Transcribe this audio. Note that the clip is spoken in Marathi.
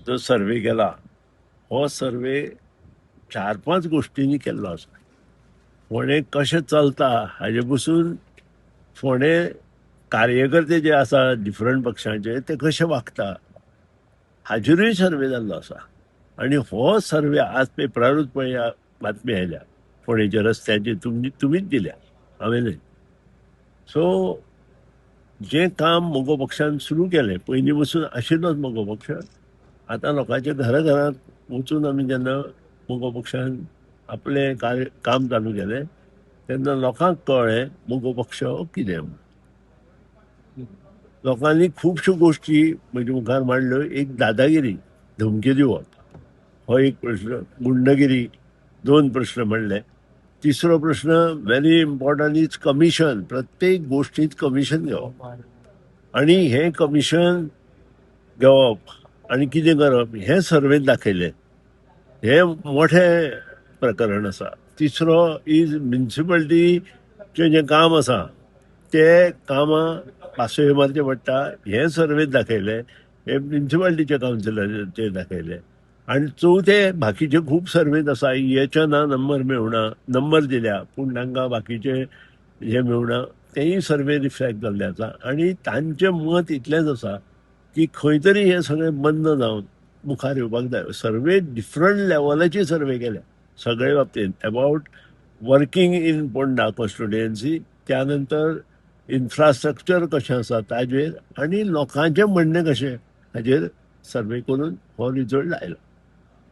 जो सर्वे केला हो सर्वे 4-5 गोष्टींनी केल्लो आसा. फोंडे कशें चलता हाजे पसून फोंडे कार्यकर्ते जे आसा डिफरंट पक्षांचे ते कशे वागता हाजेरूय सर्वे जाल्लो आसा. आणि हो सर्वे आज पेपरारूच पळया बातमी आयल्या फोंडेच्या रस्त्याची तुमीच दिल्या हांवें न्हय. सो जे काम मोगो पक्षान सुरू केले पयलीं पसून आशिल्लोच मोगो पक्ष आता लोकांच्या घरांत वचून आमी जेन्ना मोगो पक्षान आपले काम चालू केले तेन्ना लोकांक कळ्ळें मोगो पक्ष हो कितें म्हूण. लोकांनी खुबश्यो गोष्टी म्हजे मुखार मांडल्यो. एक दादागिरी धमकी दिवप हो एक प्रश्न, गुंडगिरी 2 प्रश्न मांडले. तिसरो प्रश्न व्हेरी इम्पॉर्टंट इज कमिशन. प्रत्येक गोष्टीत कमिशन घेवप आणि हे कमिशन घेवप आणि कितें करप हे सर्वेत दाखयले. हे मोठे प्रकरण आसा. तिसरो इज म्युनिसिपालिटीचे जे काम आसा ते कामां पासय मारचे पडटा हे सर्वेत दाखयले. हे म्युनिसिपालिटीच्या कावन्सिलराचे दाखयले. आणि चौथे बाकीचे खूप सर्वेत आसा EHना नंबर मेळना, नंबर दिल्या पूण तांकां बाकीचे हे मेळना, तेही सर्वे रिफ्लॅक्ट जाल्ले आसा. आणि तांचें मत इतलेंच आसा की खंय तरी हे सगळें बंद जावन मुखार येवपाक जाय. सर्वे डिफरंट लेवलाची सर्वे केल्या सगळे बाबतींत about working in Ponda constituency, त्यानंतर इन्फ्रास्ट्रक्चर कशें आसा ताजेर आणि लोकांचें म्हणणें कशें हाजेर सर्वे करून हो रिजल्ट आयलो.